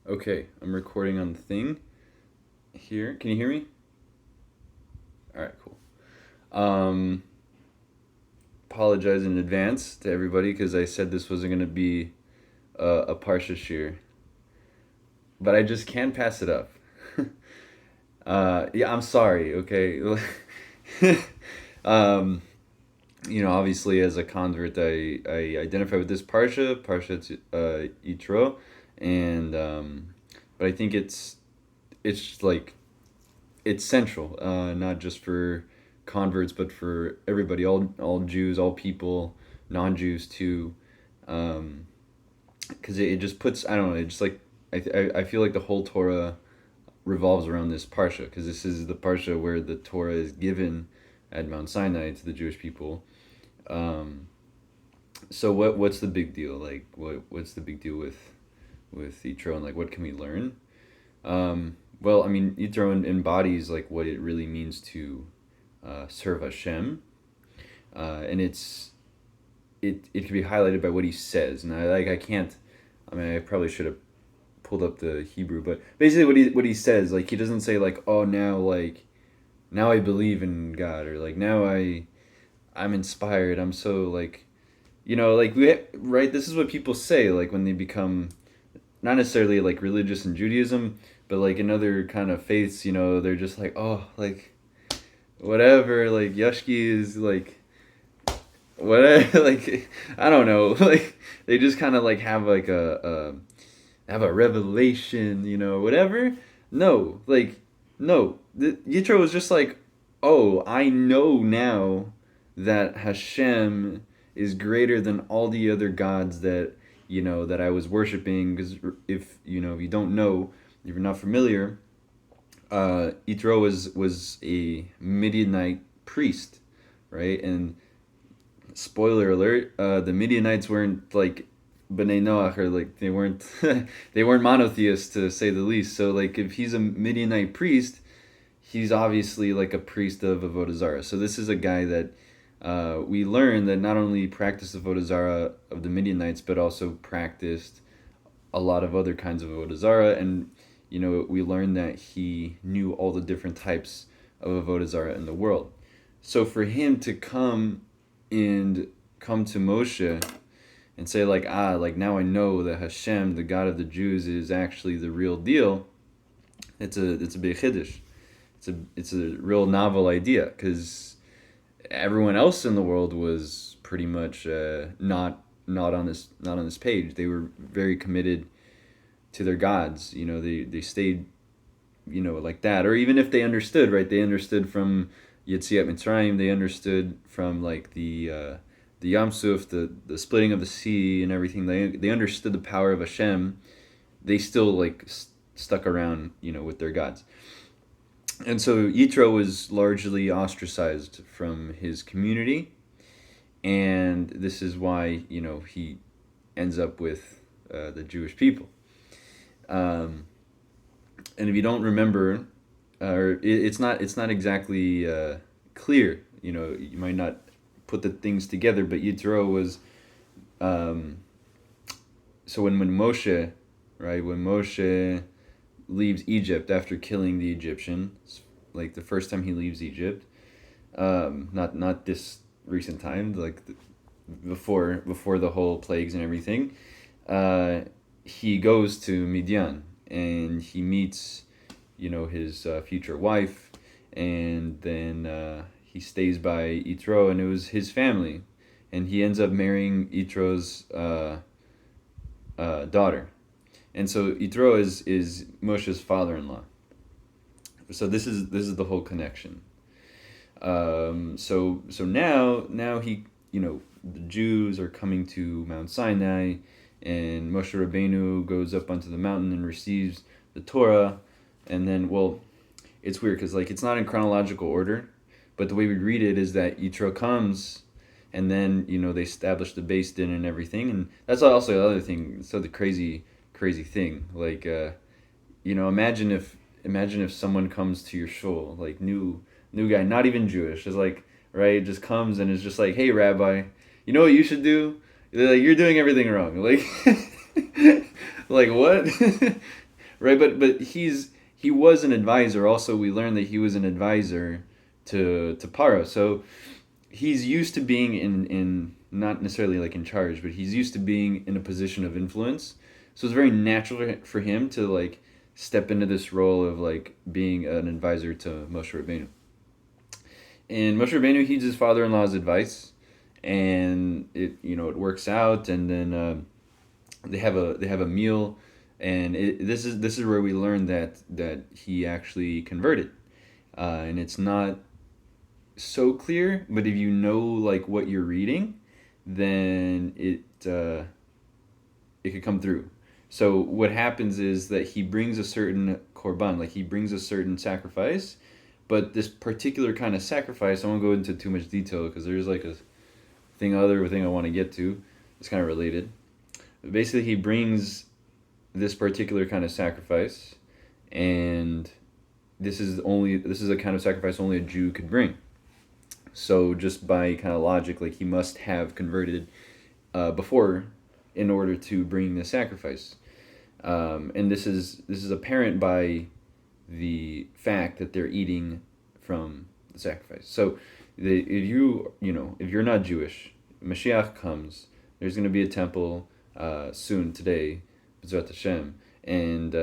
Okay, I'm recording on the thing here. Can you hear me? All right, cool. Um, Apologize in advance to everybody because I said this wasn't gonna be a Parsha shear, but I just can't pass it up. Yeah, I'm sorry. Okay. um, Obviously, as a convert, I identify with this Parsha Yitro, and but I think it's like it's central, not just for converts, but for everybody, all Jews, all people, non-Jews too, because it just puts I don't know, it just like I feel like the whole Torah revolves around this parsha because this is the parsha where the Torah is given at Mount Sinai to the Jewish people. Um, so what's the big deal? Like what's the big deal with Yitro, and like what can we learn? Well, I mean, Yitro embodies like what it really means to serve Hashem, and it can be highlighted by what he says. And I can't. I mean, I probably should have pulled up the Hebrew, but basically what he says, like he doesn't say like, oh, now I believe in God, or like now I'm inspired. I'm so like, like we right. This is what people say like when they become not necessarily like religious in Judaism, but like in other kind of faiths. They're just like, oh, like whatever, like Yashki is like whatever, like I don't know, like they just kind of like have like have a revelation, whatever. No, like no, Yitro was just like, oh, I know now that Hashem is greater than all the other gods that I was worshiping. Because if you don't know, if you're not familiar, Yitro was a Midianite priest, right? And spoiler alert, the Midianites weren't like B'nai Noach, or like they weren't they weren't monotheists to say the least. So like if he's a Midianite priest, he's obviously like a priest of Avodah Zarah. So this is a guy that we learn that not only practiced Avodah Zarah of the Midianites, but also practiced a lot of other kinds of Avodah Zarah. And we learn that he knew all the different types of Avodah Zarah in the world. So for him to and come to Moshe and say like now I know that Hashem, the God of the Jews, is actually the real deal. It's a big chiddush. It's a real novel idea because everyone else in the world was pretty much not on this page. They were very committed to their gods. They stayed like that, or even if they understood, right? They understood from Yetziat Mitzrayim. They understood from like the Yam Suf, the splitting of the sea and everything. They understood the power of Hashem. They still like stuck around, with their gods. And so Yitro was largely ostracized from his community, and this is why he ends up with the Jewish people. Um, and if you don't remember, or it's not exactly clear. You might not put the things together, but Yitro was um, so when Moshe, right, when Moshe leaves Egypt after killing the Egyptian, like the first time he leaves Egypt, not this recent time, like before the whole plagues and everything, he goes to Midian and he meets, his future wife, and then he stays by Yitro, and it was his family, and he ends up marrying Yitro's daughter, and so Yitro is Moshe's father-in-law. So this is the whole connection. So now he the Jews are coming to Mount Sinai, and Moshe Rabbeinu goes up onto the mountain and receives the Torah, and then it's weird because like it's not in chronological order, but the way we read it is that Yitro comes, and then they establish the Beis Din and everything, and that's also the other thing. So the crazy thing, like imagine if someone comes to your shul, like new guy, not even Jewish, is like right, just comes and is just like, hey Rabbi, you know what you should do? They're like, you're doing everything wrong. Like like what? right? But he was an advisor. Also, we learned that he was an advisor to Paro. So he's used to being in not necessarily like in charge, but he's used to being in a position of influence. So it's very natural for him to like step into this role of like being an advisor to Moshe Rabbeinu. And Moshe Rabbeinu heeds his father-in-law's advice, and it works out, and then they have a meal, and this is where we learn that he actually converted, and it's not so clear, but if you know like what you're reading, then it could come through. So what happens is that he brings a certain korban, like he brings a certain sacrifice, but this particular kind of sacrifice, I won't go into too much detail because there's like a other thing I want to get to. It's kind of related. But basically, he brings this particular kind of sacrifice, and this is a kind of sacrifice only a Jew could bring. So just by kind of logic, like he must have converted before in order to bring the sacrifice. And this is apparent by the fact that they're eating from the sacrifice. So if you're not Jewish, Mashiach comes. There's going to be a temple soon today, B'ezrat Hashem, and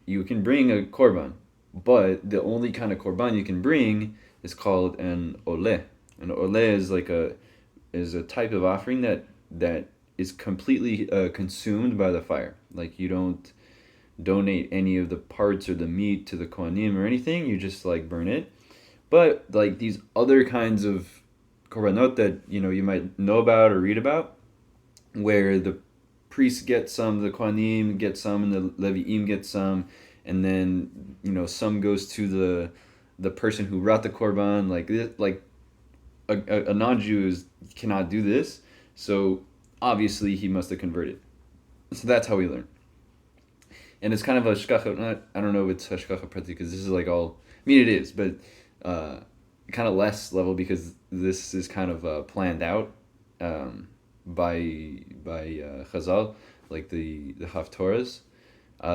you can bring a korban, but the only kind of korban you can bring is called an oleh. An oleh is a type of offering that is completely consumed by the fire. Like you don't donate any of the parts or the meat to the kohanim or anything. You just like burn it. But like these other kinds of korbanot that you might know about or read about, where the priests get some, the kohanim get some, and the leviim get some, and then some goes to the person who brought the korban. Like a non-Jew cannot do this, so obviously he must have converted. So that's how we learn. And it's kind of a shkacha. I don't know if it's a shkacha prati because this is like all. I mean, it is, but kind of less level because this is kind of planned out by Chazal, like the Haftorahs.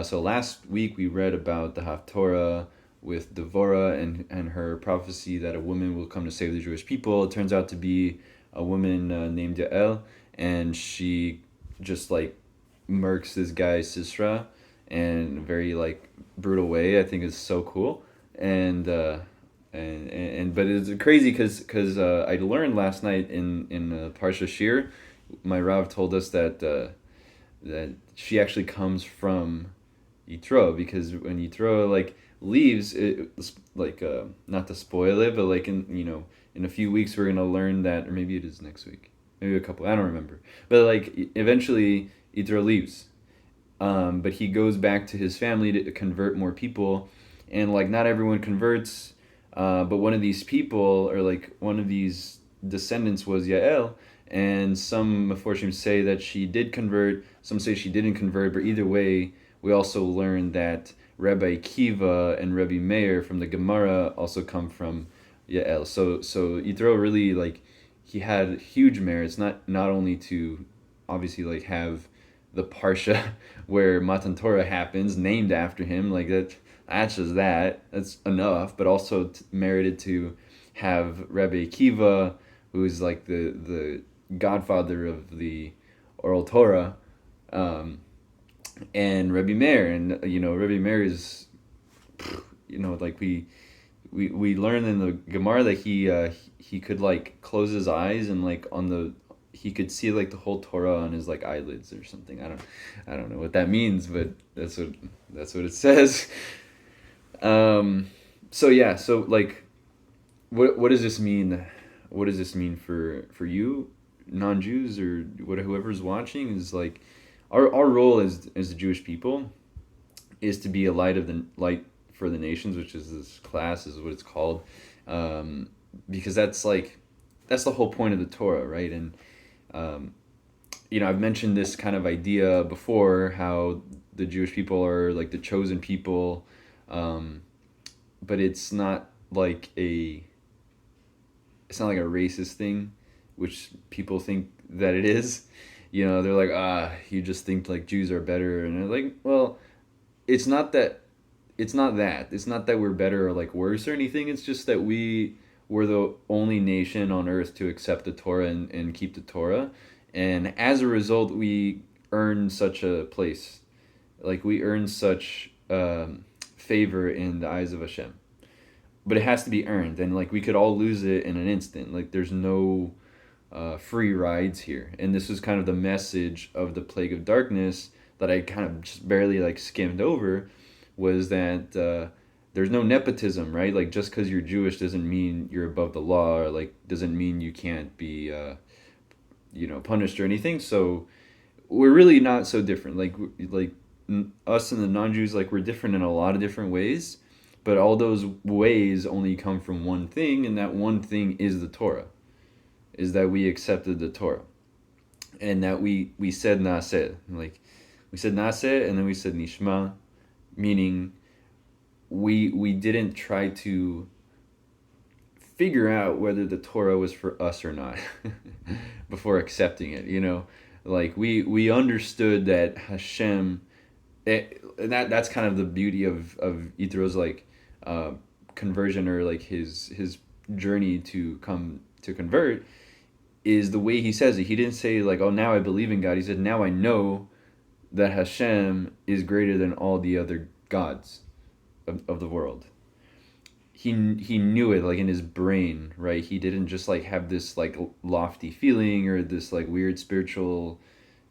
So last week we read about the Haftorah with Devorah and her prophecy that a woman will come to save the Jewish people. It turns out to be a woman named Yael, and she just like murks this guy Sisra in a very like brutal way. I think is so cool, and but it's crazy because I learned last night in Parsha Shir, my Rav told us that she actually comes from Yitro, because when Yitro like leaves, it's like not to spoil it, but like in a few weeks we're gonna learn that, or maybe it is next week, maybe a couple, I don't remember, but like eventually Yitro leaves, but he goes back to his family to convert more people, and like not everyone converts, but one of these people, or like one of these descendants, was Yael, and some Meforshim say that she did convert, some say she didn't convert, but either way, we also learned that Rabbi Kiva and Rabbi Meir from the Gemara also come from Yael. So Yitro really, like, he had huge merits, not only to obviously like have the parsha where Matan Torah happens named after him, like that's just that's enough, but also merited to have Rabbi Kiva, who's like the godfather of the oral Torah, and Rabbi Meir, and Rabbi Meir is, like we learn in the Gemara that he could like close his eyes and like he could see like the whole Torah on his like eyelids or something. I don't know what that means, but that's what it says. So yeah, so like what does this mean? What does this mean for you, non-Jews, or whoever's watching? Is like our role as the Jewish people is to be a light for the nations, which is this class, is what it's called, because that's the whole point of the Torah, right? And I've mentioned this kind of idea before, how the Jewish people are like the chosen people, but it's not like a racist thing, which people think that it is. They're like, you just think like Jews are better, and they're like, well, it's not that it's not that we're better or like worse or anything. It's just that we were the only nation on earth to accept the Torah and keep the Torah, and as a result we earn such a place, like we earn such favor in the eyes of Hashem. But it has to be earned, and like we could all lose it in an instant. Like there's no free rides here, and this was kind of the message of the plague of darkness that I kind of just barely like skimmed over, was that there's no nepotism, right? Like just because you're Jewish doesn't mean you're above the law, or like doesn't mean you can't be punished or anything. So we're really not so different. Us and the non-Jews, like we're different in a lot of different ways, but all those ways only come from one thing, and that one thing is the Torah, is that we accepted the Torah, and that we said Naseh, like we said Naseh, and then we said Nishma, meaning we didn't try to figure out whether the Torah was for us or not before accepting it. Like we understood that Hashem. That's kind of the beauty of Yitro's like conversion, or like his journey to come to convert, is the way he says it. He didn't say like, oh, now I believe in God. He said, now I know that Hashem is greater than all the other gods of the world. He knew it like in his brain, right? He didn't just like have this like lofty feeling or this like weird spiritual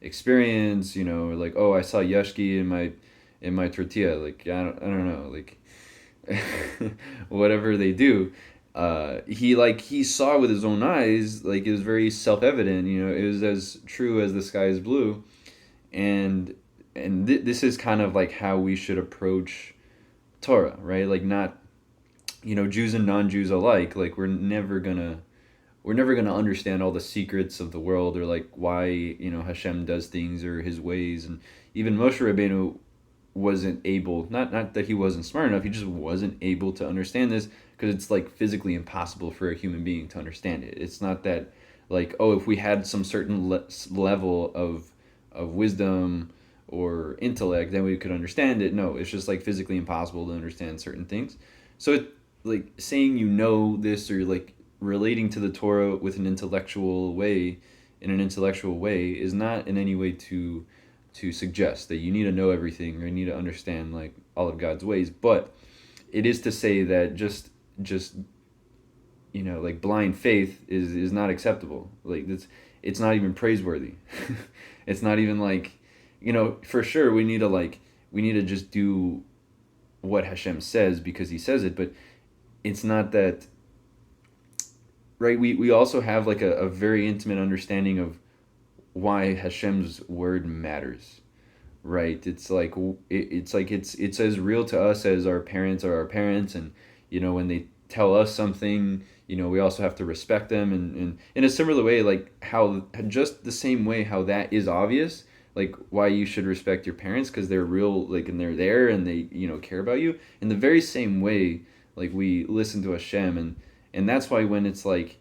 experience, like, oh, I saw yashki in my tortilla. Like I don't know, like whatever they do. He saw with his own eyes, like it was very self-evident, it was as true as the sky is blue. This is kind of like how we should approach Torah, right? Like not, Jews and non-Jews alike. Like we're never gonna understand all the secrets of the world, or like why Hashem does things or his ways. And even Moshe Rabbeinu wasn't able, not that he wasn't smart enough, he just wasn't able to understand this, because it's like physically impossible for a human being to understand it. It's not that like, oh, if we had some certain level of wisdom or intellect, then we could understand it. No, it's just like physically impossible to understand certain things. So it, like saying this, or like relating to the Torah with an intellectual way, is not in any way to suggest that you need to know everything or you need to understand like all of God's ways. But it is to say that just like blind faith is not acceptable. Like it's not even praiseworthy. It's not even like, for sure we need to just do what Hashem says because he says it, but it's not that, right? We also have like a very intimate understanding of why Hashem's word matters, right? It's like it's as real to us as our parents are our parents, and when they tell us something, we also have to respect them, and in a similar way, like how just the same way how that is obvious, like why you should respect your parents because they're real, like, and they're there and they care about you. In the very same way, like we listen to Hashem, and that's why when it's like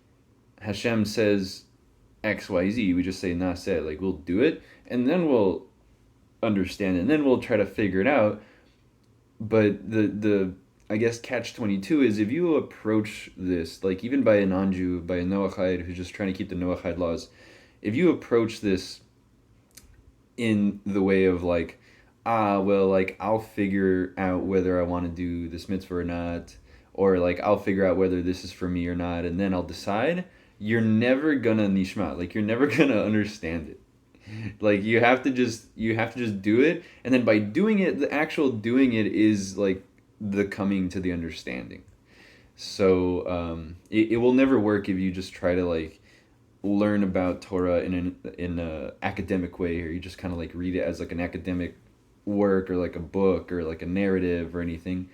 Hashem says XYZ, we just say Naseh, like we'll do it, and then we'll understand it, and then we'll try to figure it out. But the I guess catch-22 is, if you approach this, like even by a non-Jew, by a Noachide who's just trying to keep the Noachide laws, if you approach this in the way of like, like I'll figure out whether I want to do this mitzvah or not, or like I'll figure out whether this is for me or not, and then I'll decide, you're never gonna nishma, like you're never gonna understand it. Like you have to just do it, and then by doing it, the actual doing it is like the coming to the understanding. So it will never work if you just try to like learn about Torah in a academic way, or you just kind of like read it as like an academic work or like a book or like a narrative or anything.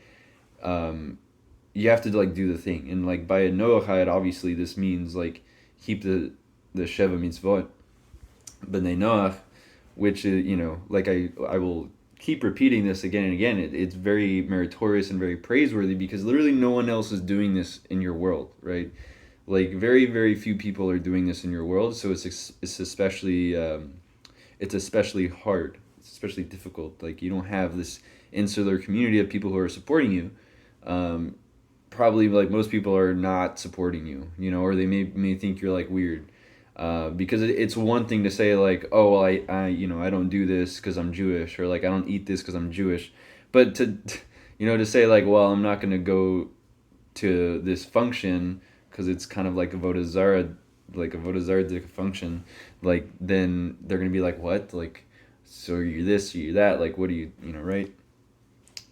You have to like do the thing, and like by a Noachide, obviously this means like keep the Sheva mitzvot b'nei Noach, which is, like I will keep repeating this again and again. It's very meritorious and very praiseworthy because literally no one else is doing this in your world, right? Like very, very few people are doing this in your world, so it's especially hard, it's especially difficult. Like you don't have this insular community of people who are supporting you, um, probably like most people are not supporting you, or they may think you're like weird. Because it's one thing to say like, oh well, I don't do this because I'm Jewish, or like I don't eat this because I'm Jewish, but to to say like, well, I'm not gonna go to this function because it's kind of like a vodazara function, like then they're gonna be like, what, like, so you're this, you're that, like what do you, right?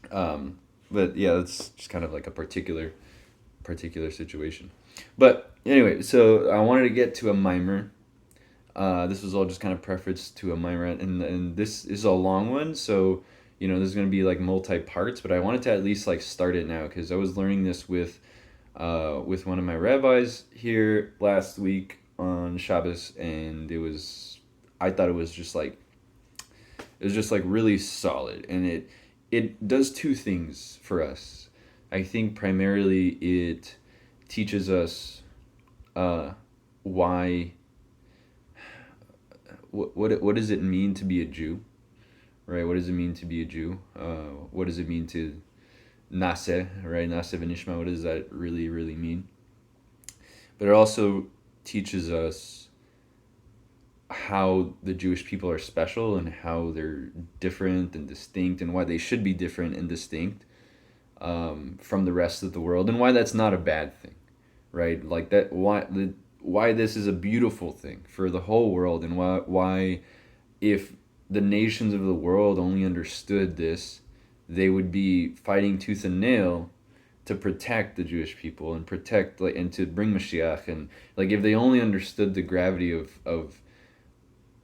But yeah, that's just kind of like a particular situation. But anyway, so I wanted to get to a mimer. This was all just kind of preface to a mimer, and this is a long one, so there's gonna be like multi parts. But I wanted to at least like start it now because I was learning this with one of my rabbis here last week on Shabbos, and I thought it was just like really solid, and it does two things for us. I think primarily it teaches us why what does it mean to be a Jew, right? What does it mean to be a Jew? What does it mean to Nase, right? Nase v'nishma. What does that really mean? But it also teaches us how the Jewish people are special and how they're different and distinct and why they should be different and distinct from the rest of the world, and why that's not a bad thing, right? Like that, why this is a beautiful thing for the whole world, and why if the nations of the world only understood this, they would be fighting tooth and nail to protect the Jewish people and protect like and to bring Mashiach, and like if they only understood the gravity of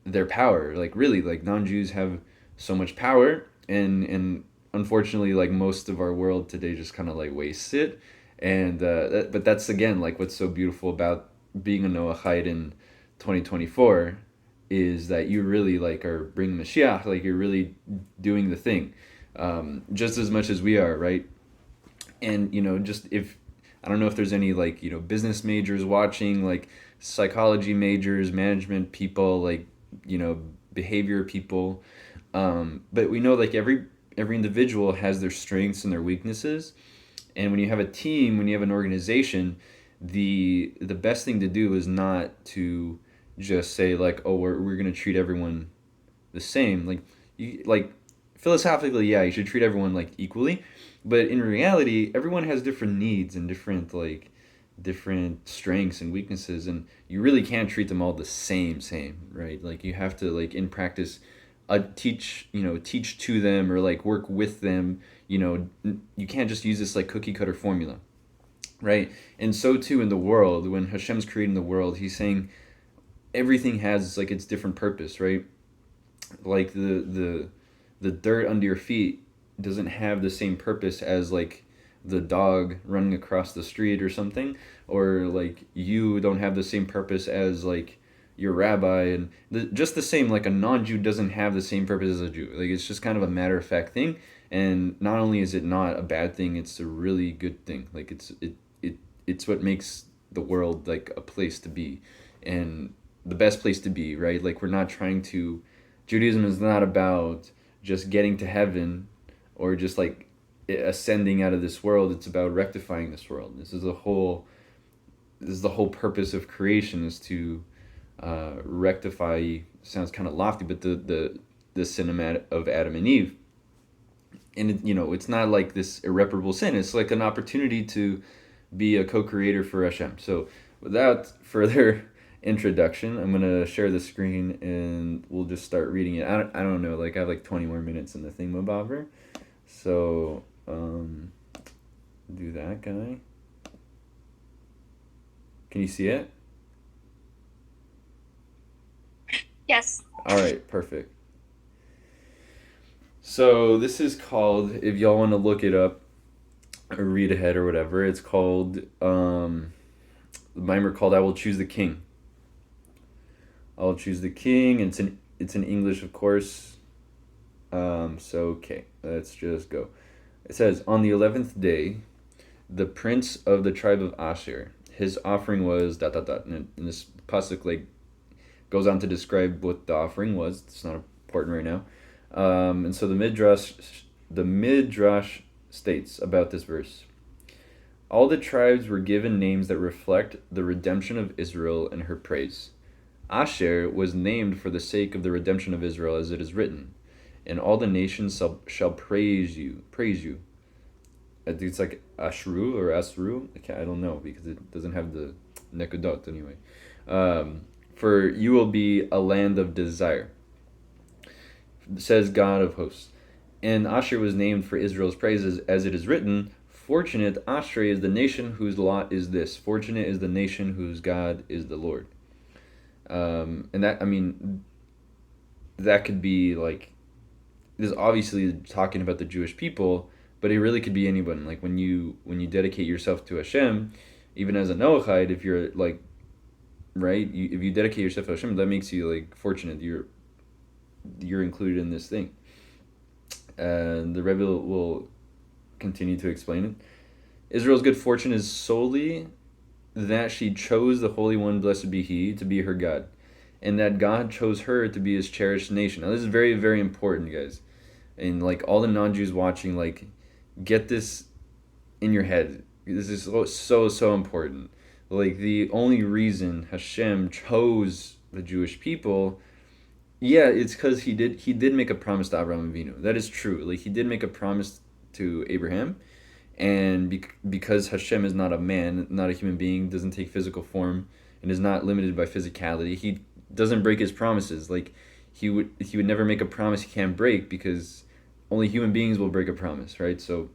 their power, like really, like non-Jews have so much power, and unfortunately like most of our world today just kind of like wastes it, and but that's again like what's so beautiful about being a Noahide in 2024 is that you really like are bringing Mashiach, like you're really doing the thing, just as much as we are, right? And just if I don't know if there's any like business majors watching, like psychology majors, management people, like behavior people, but we know like every individual has their strengths and their weaknesses, and when you have a team, when you have an organization, the best thing to do is not to just say like, oh, we're gonna treat everyone the same. Like you like philosophically, yeah, you should treat everyone like equally, but in reality, everyone has different needs and different strengths and weaknesses, and you really can't treat them all the same, right? Like you have to like in practice teach to them or like work with them. You can't just use this like cookie cutter formula, right? And so too in the world, when Hashem's creating the world, he's saying everything has like its different purpose, right? Like the dirt under your feet doesn't have the same purpose as like the dog running across the street or something, or like you don't have the same purpose as like your rabbi, and just the same, like a non-Jew doesn't have the same purpose as a Jew. Like it's just kind of a matter of fact thing, and not only is it not a bad thing, it's a really good thing. Like it's what makes the world like a place to be, and the best place to be, right? Like we're not trying to Judaism is not about just getting to heaven or just like ascending out of this world. It's about rectifying this world. This is the whole purpose of creation, is to rectify. Sounds kind of lofty, but the sin of Adam and Eve, and it's not like this irreparable sin. It's like an opportunity to be a co-creator for Hashem. So without further introduction, I'm gonna share the screen and we'll just start reading it. I don't know, like I have like 20 more minutes in the thingamabobber, so do that, guy. Can you see it? Yes. All right, perfect. So this is called, if y'all want to look it up or read ahead or whatever, it's called the mimer called "I Will Choose the King." I'll choose the king. And it's in English, of course. So okay, let's just go. It says, on the 11th day, the prince of the tribe of Asher, his offering was dot dot dot. And this pasuk like goes on to describe what the offering was. It's not important right now. And so the midrash the Midrash states about this verse. All the tribes were given names that reflect the redemption of Israel and her praise. Asher was named for the sake of the redemption of Israel, as it is written, and all the nations shall praise you. Praise you. I think it's like Ashru or Asru. I don't know because it doesn't have the nekudot anyway. For you will be a land of desire, says God of hosts. And Asher was named for Israel's praises, as it is written, fortunate Asher is the nation whose lot is this. Fortunate is the nation whose God is the Lord. And that, I mean, that could be like, this is obviously talking about the Jewish people, but it really could be anyone. Like when you dedicate yourself to Hashem, even as a Noachide, if you're like, right, if you dedicate yourself to Hashem, that makes you like fortunate. You're included in this thing. And the Rebbe will continue to explain it. Israel's good fortune is solely that she chose the Holy One, blessed be He, to be her God, and that God chose her to be His cherished nation. Now, this is very, very important, guys. And like all the non-Jews watching, like, get this in your head. This is so important. Like, the only reason Hashem chose the Jewish people, yeah, it's because he did make a promise to Abraham Avinu. That is true. Like, he did make a promise to Abraham, and because Hashem is not a man, not a human being, doesn't take physical form, and is not limited by physicality, he doesn't break his promises. Like, he would never make a promise he can't break, because only human beings will break a promise, right? So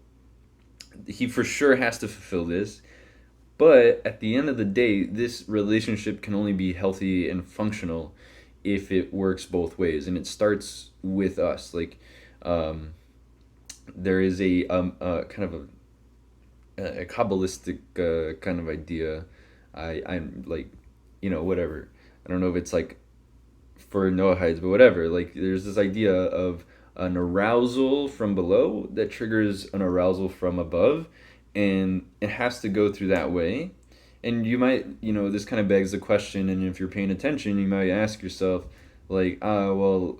he for sure has to fulfill this. But at the end of the day, this relationship can only be healthy and functional if it works both ways, and it starts with us. Like, there is a kind of a kabbalistic kind of idea. I'm like, whatever. I don't know if it's like for Noahides, but whatever. Like, there's this idea of an arousal from below that triggers an arousal from above, and it has to go through that way. And you might, this kind of begs the question, and if you're paying attention, you might ask yourself, like, well,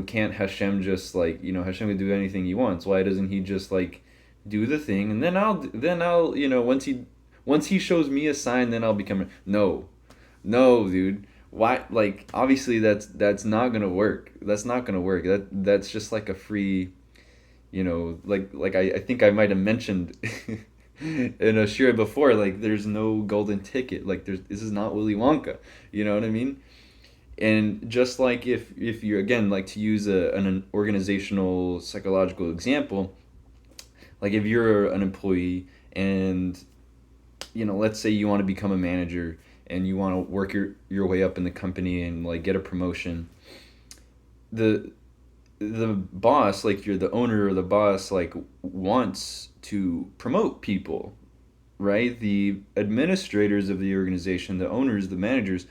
can't Hashem just, like, Hashem can do anything he wants. Why doesn't he just, like, do the thing, and then I'll once he shows me a sign, then I'll become no, dude. Why? Like, obviously that's not gonna work. That's not gonna work. That's just like a free, like I think I might have mentioned in a shir before, like, there's no golden ticket. Like, this is not Willy Wonka. You know what I mean? And just like if you're, again, like, to use an organizational psychological example, like if you're an employee and let's say you want to become a manager and you want to work your way up in the company and, like, get a promotion, the boss, like, you're the owner or the boss, like, wants to promote people, right? The administrators of the organization, the owners, the managers,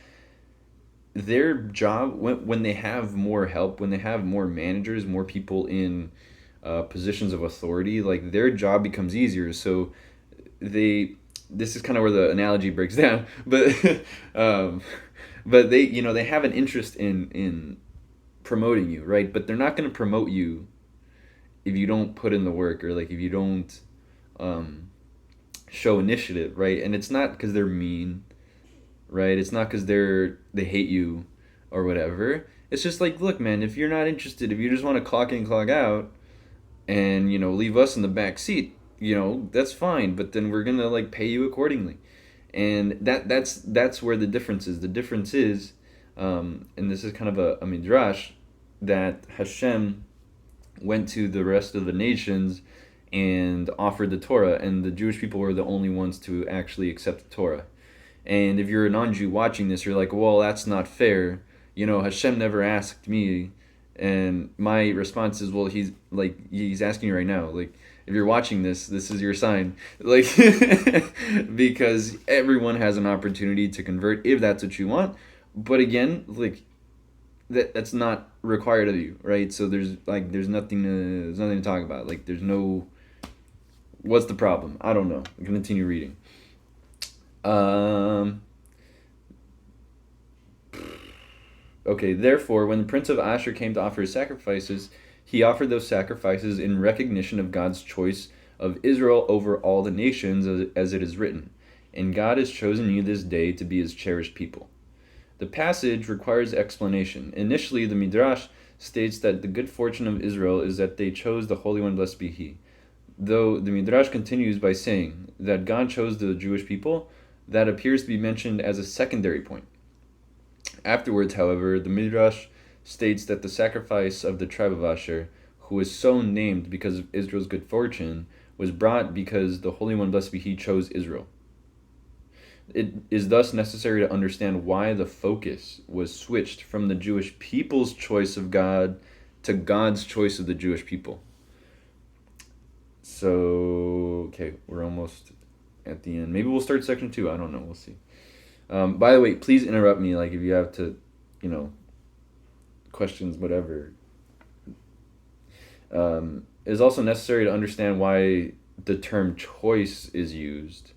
their job, when they have more help, when they have more managers, more people in positions of authority, like, their job becomes easier. So this is kind of where the analogy breaks down, but but they have an interest in promoting you, right? But they're not going to promote you if you don't put in the work, or, like, if you don't show initiative, right? And it's not because they're mean, right? It's not because they hate you or whatever. It's just like, look, man, if you're not interested, if you just want to clock in, clock out, and leave us in the back seat, that's fine. But then we're gonna, like, pay you accordingly, and that's where the difference is. The difference is, and this is kind of a midrash, that Hashem went to the rest of the nations and offered the Torah, and the Jewish people were the only ones to actually accept the Torah. And if you're a non-Jew watching this, you're like, well, that's not fair. Hashem never asked me. And my response is, well, he's asking you right now. Like, if you're watching this is your sign. Like, because everyone has an opportunity to convert if that's what you want. But again, like, that's not required of you, right? So there's nothing to talk about. Like, there's no, what's the problem? I don't know. I can continue reading. Okay, therefore, when the prince of Asher came to offer his sacrifices, He offered those sacrifices in recognition of God's choice of Israel over all the nations, as it is written, "And God has chosen you this day to be his cherished people." The passage requires explanation. Initially, the Midrash states that the good fortune of Israel is that they chose the Holy One, blessed be He. Though the Midrash continues by saying that God chose the Jewish people, that appears to be mentioned as a secondary point. Afterwards, however, the Midrash states that the sacrifice of the tribe of Asher, who was so named because of Israel's good fortune, was brought because the Holy One, blessed be He, chose Israel. It is thus necessary to understand why the focus was switched from the Jewish people's choice of God to God's choice of the Jewish people. So, okay, we're almost at the end. Maybe we'll start section 2. I don't know. We'll see. By the way, please interrupt me, like, if you have to, questions, whatever. It is also necessary to understand why the term choice is used.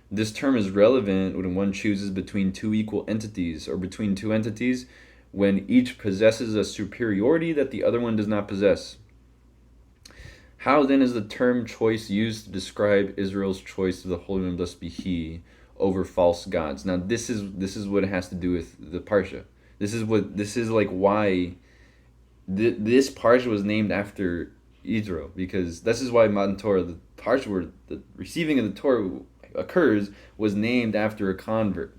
This term is relevant when one chooses between two equal entities or between two entities when each possesses a superiority that the other one does not possess. How then is the term choice used to describe Israel's choice of the Holy One, blessed be He, over false gods? Now this is what it has to do with the parsha. This is why this parsha was named after Yitro, because this is why Matan Torah, the parsha where the receiving of the Torah occurs, was named after a convert,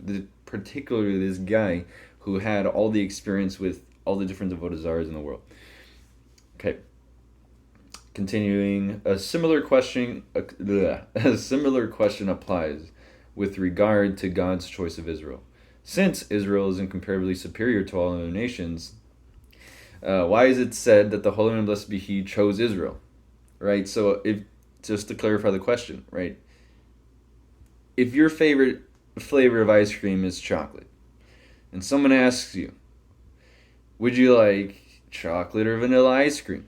particularly this guy who had all the experience with all the different avodah zaras in the world. Okay. Continuing, a similar question applies with regard to God's choice of Israel. Since Israel is incomparably superior to all other nations, why is it said that the Holy One, blessed be He, chose Israel? Right? So, just to clarify the question, right? If your favorite flavor of ice cream is chocolate, and someone asks you, would you like chocolate or vanilla ice cream?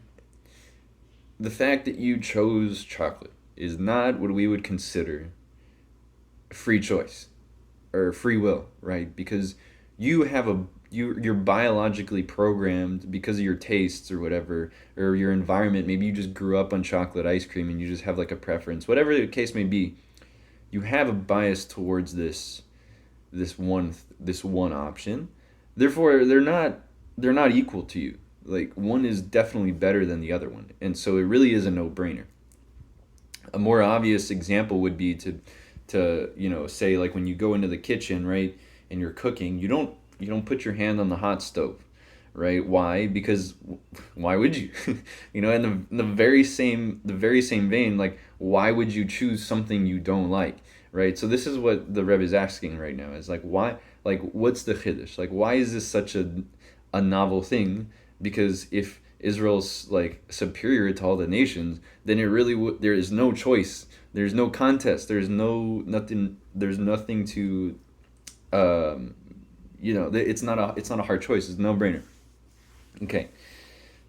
The fact that you chose chocolate is not what we would consider free choice or free will, right? Because you're biologically programmed because of your tastes or whatever, or your environment. Maybe you just grew up on chocolate ice cream and you just have like a preference, whatever the case may be. You have a bias towards this one option. Therefore, they're not equal to you. Like, one is definitely better than the other one, and so it really is a no-brainer. A more obvious example would be to say, like, when you go into the kitchen, right, and you're cooking, you don't put your hand on the hot stove, right? Why? Because why would you? In the very same vein, like, why would you choose something you don't like, right? So this is what the Rebbe is asking right now, is like, why, like, what's the chiddush? Like, why is this such a novel thing? Because if Israel's like superior to all the nations, then it really there is no choice. There's no contest. There's nothing. There's nothing to, it's not a hard choice. It's a no-brainer. Okay,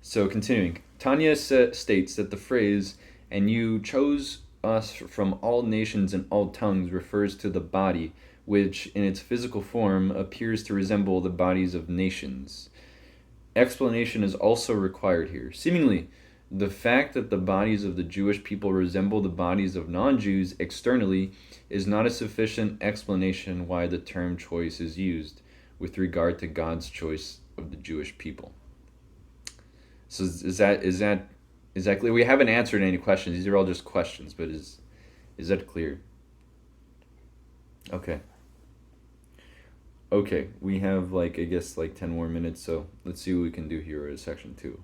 so continuing, Tanya states that the phrase "and you chose us from all nations and all tongues" refers to the body, which in its physical form appears to resemble the bodies of nations. Explanation is also required here. Seemingly, the fact that the bodies of the Jewish people resemble the bodies of non-Jews externally is not a sufficient explanation why the term choice is used with regard to God's choice of the Jewish people. So is that clear? We haven't answered any questions. These are all just questions, but is that clear? Okay, we have I guess 10 more minutes, so let's see what we can do here in section 2.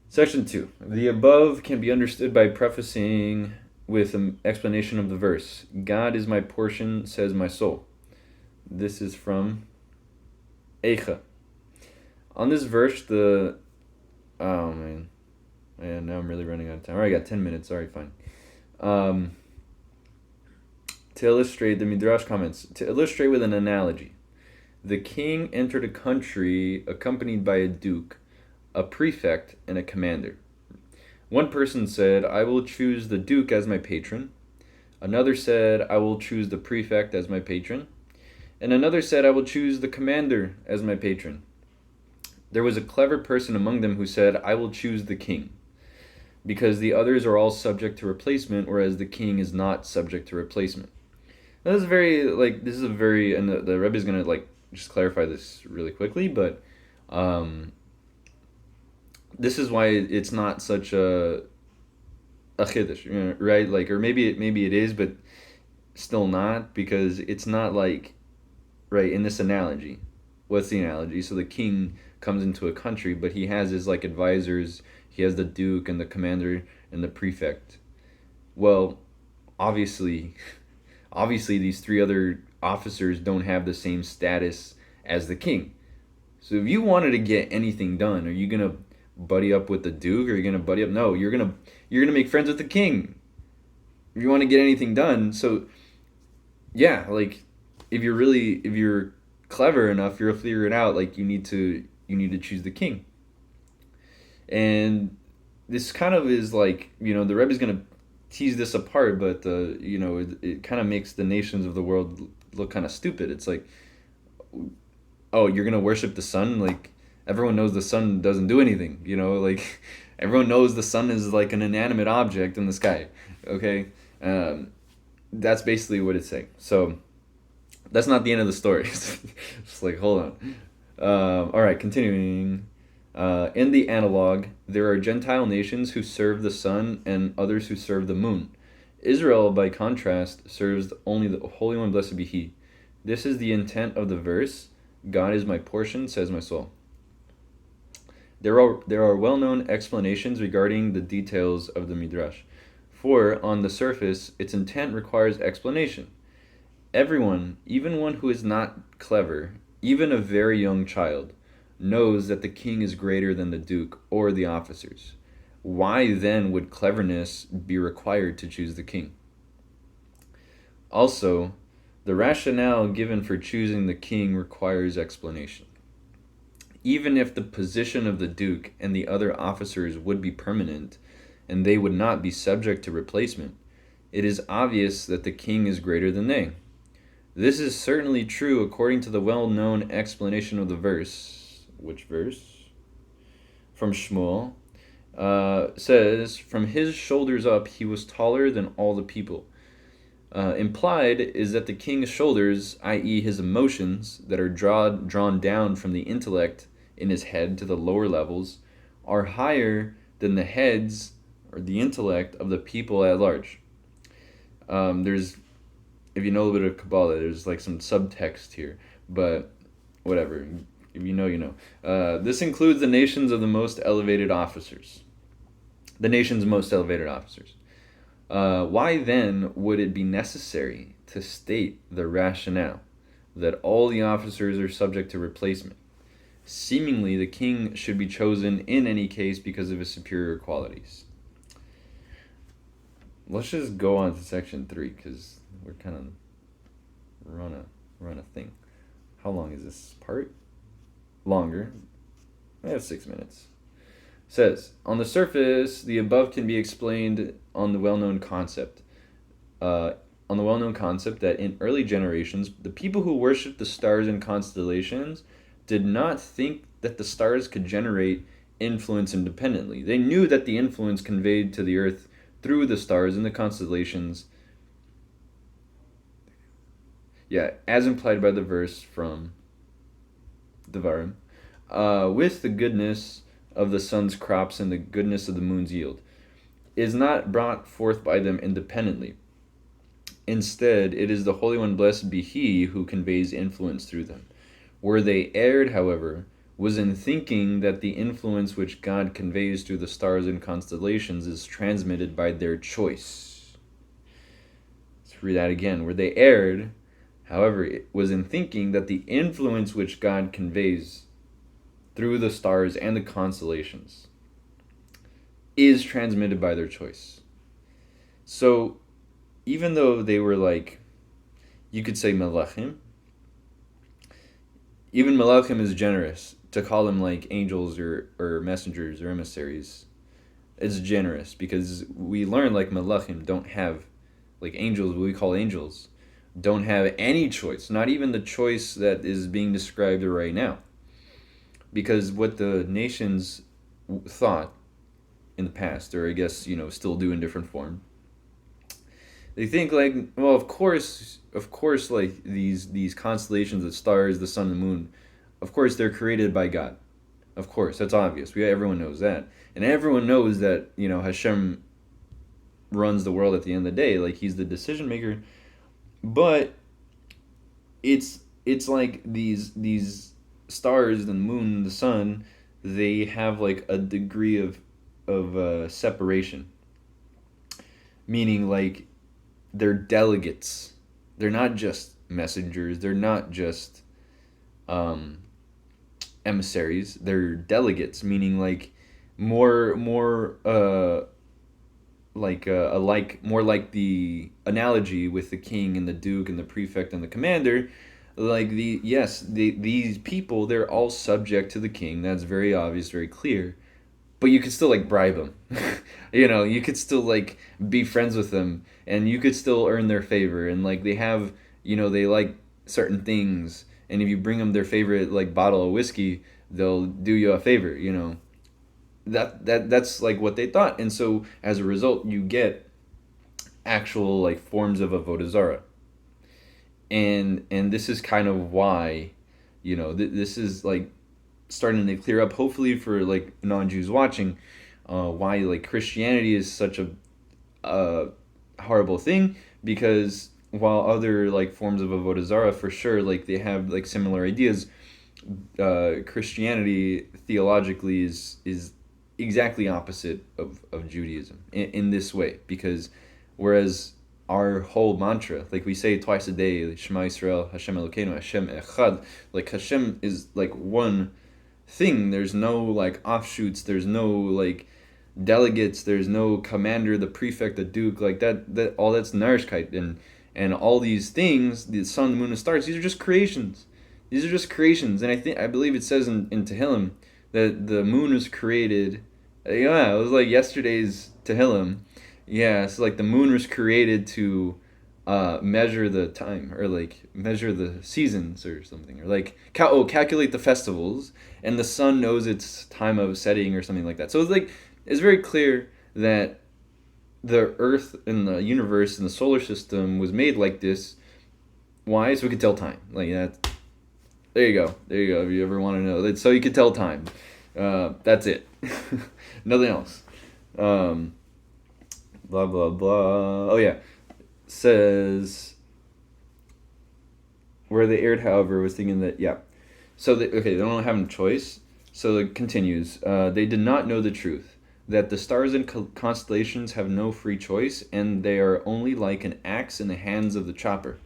Section 2. The above can be understood by prefacing with an explanation of the verse. God is my portion, says my soul. This is from Eicha. On this verse, oh man. Yeah, now I'm really running out of time. Alright, I got 10 minutes. Alright, fine. To illustrate, the Midrash comments, to illustrate with an analogy. The king entered a country accompanied by a duke, a prefect, and a commander. One person said, I will choose the duke as my patron. Another said, I will choose the prefect as my patron. And another said, I will choose the commander as my patron. There was a clever person among them who said, I will choose the king, because the others are all subject to replacement, whereas the king is not subject to replacement. Now, this is very, like, this is a very, and the Rebbe is going to, like, just clarify this really quickly, but um, this is why it's not such a chiddush, right? Like, or maybe it is, but still not, because it's not like, right, in this analogy. What's the analogy? So the king comes into a country, but he has his like advisors. He has the duke and the commander and the prefect. Well, obviously, obviously these three other officers don't have the same status as the king. So if you wanted to get anything done, are you gonna buddy up with the duke, or are you gonna buddy up? No, you're gonna make friends with the king. If you want to get anything done, so yeah, like if you're clever enough, you'll figure it out. Like you need to choose the king, and this kind of is like the Rebbe is gonna tease this apart, but it kind of makes the nations of the world look kind of stupid. It's like, oh, you're gonna worship the sun? Like everyone knows the sun doesn't do anything. Like everyone knows the sun is like an inanimate object in the sky. Okay, that's basically what it's saying. So that's not the end of the story. Just like, hold on. All right, continuing. In the analog, there are Gentile nations who serve the sun and others who serve the moon. Israel, by contrast, serves only the Holy One, blessed be He. This is the intent of the verse. God is my portion, says my soul. There are well-known explanations regarding the details of the Midrash. For, on the surface, its intent requires explanation. Everyone, even one who is not clever, even a very young child, knows that the king is greater than the duke or the officers. Why then would cleverness be required to choose the king? Also, the rationale given for choosing the king requires explanation. Even if the position of the duke and the other officers would be permanent, and they would not be subject to replacement, it is obvious that the king is greater than they. This is certainly true according to the well-known explanation of the verse. Which verse? From Shmuel. Says, from his shoulders up he was taller than all the people. Implied is that the king's shoulders, i.e. his emotions, that are drawn down from the intellect in his head to the lower levels, are higher than the heads or the intellect of the people at large. There's, if you know a little bit of Kabbalah, there's like some subtext here, but whatever. If you know, you know. This includes the nations of the most elevated officers. The nation's most elevated officers. Why then would it be necessary to state the rationale that all the officers are subject to replacement? Seemingly, the king should be chosen in any case because of his superior qualities. Let's just go on to section 3 because we're kind of run a thing. How long is this part? Longer. I have 6 minutes. Says, on the surface, the above can be explained on the well-known concept. That in early generations, the people who worshipped the stars and constellations did not think that the stars could generate influence independently. They knew that the influence conveyed to the earth through the stars and the constellations, as implied by the verse from Devarim, with the goodness of the sun's crops and the goodness of the moon's yield, is not brought forth by them independently. Instead, it is the Holy One, blessed be He, who conveys influence through them. Where they erred, however, was in thinking that the influence which God conveys through the stars and constellations is transmitted by their choice. Let's read that again. Where they erred, however, it was in thinking that the influence which God conveys through the stars and the constellations is transmitted by their choice. So, even though they were like, you could say Malachim, even Malachim is generous to call them like angels or messengers or emissaries. It's generous because we learn like Malachim don't have, like angels, what we call angels, don't have any choice, not even the choice that is being described right now. because what the nations thought in the past, or I guess still do in different form, they think like, well, of course, like these constellations, the stars, the sun, the moon, of course they're created by God. Of course, that's obvious. Everyone knows that, and everyone knows that Hashem runs the world at the end of the day. Like he's the decision maker. But it's like these stars, the moon, the sun, they have like a degree of separation, meaning like they're delegates. They're not just messengers. They're not just um, emissaries. They're delegates, meaning like more more like the analogy with the king and the duke and the prefect and the commander. Like these people, they're all subject to the king. That's very obvious, very clear. But you could still like bribe them. You could still like be friends with them, and you could still earn their favor. And like they like certain things, and if you bring them their favorite like bottle of whiskey, they'll do you a favor. That's like what they thought, and so as a result, you get actual like forms of avodah zarah, and this is kind of why, this is like starting to clear up, hopefully for like non-Jews watching, why like Christianity is such a horrible thing, because while other like forms of avodah zarah for sure like they have like similar ideas, Christianity theologically is exactly opposite of Judaism in this way, because whereas our whole mantra, like we say twice a day, Shema Yisrael, Hashem Elokeinu, Hashem Echad, like Hashem is like one thing. There's no like offshoots. There's no like delegates. There's no commander, the prefect, the duke. Like that all that's Narishkeit, and all these things, the sun, the moon, and stars. These are just creations. These are just creations, and I believe it says in Tehillim that the moon was created. Yeah, it was like yesterday's Tehillim. Yeah, so like the moon was created to measure the time, or like measure the seasons or something, or like calculate the festivals, and the sun knows its time of setting or something like that. So it's very clear that the earth and the universe and the solar system was made like this. Why? So we could tell time. Like that. There you go. There you go. If you ever want to know, so you could tell time. That's it. Nothing else. Blah blah blah. Oh yeah, says where they erred. However, was thinking that yeah. So they don't have a choice. So it continues. They did not know the truth, that the stars and constellations have no free choice, and they are only like an axe in the hands of the chopper.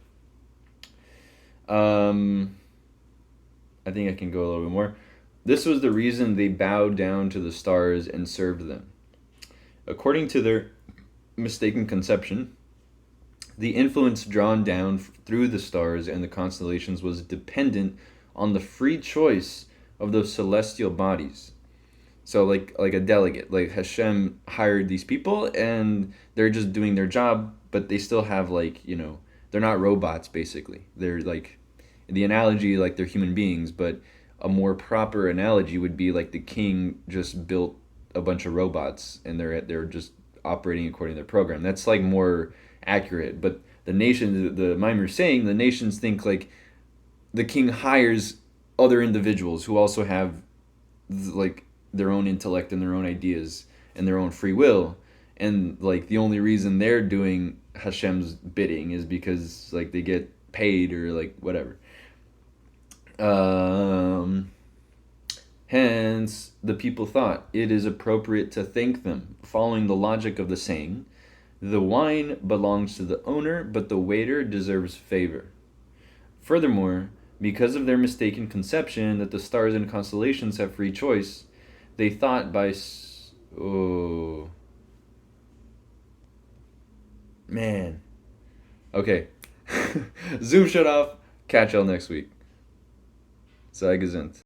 I think I can go a little bit more. This was the reason they bowed down to the stars and served them. According to their mistaken conception, the influence drawn down through the stars and the constellations was dependent on the free choice of those celestial bodies. So like a delegate, like Hashem hired these people and they're just doing their job, but they still have like, they're not robots basically. They're like, the analogy, like they're human beings, but a more proper analogy would be like the king just built a bunch of robots and they're just operating according to their program. That's like more accurate. But the nation, the Maamar is saying, the nations think like the king hires other individuals who also have like their own intellect and their own ideas and their own free will, and like the only reason they're doing Hashem's bidding is because like they get paid or like whatever. Hence, the people thought it is appropriate to thank them, following the logic of the saying, the wine belongs to the owner, but the waiter deserves favor. Furthermore, because of their mistaken conception that the stars and constellations have free choice, they thought oh, man. Okay. Zoom shut off. Catch y'all next week. Sei gesund.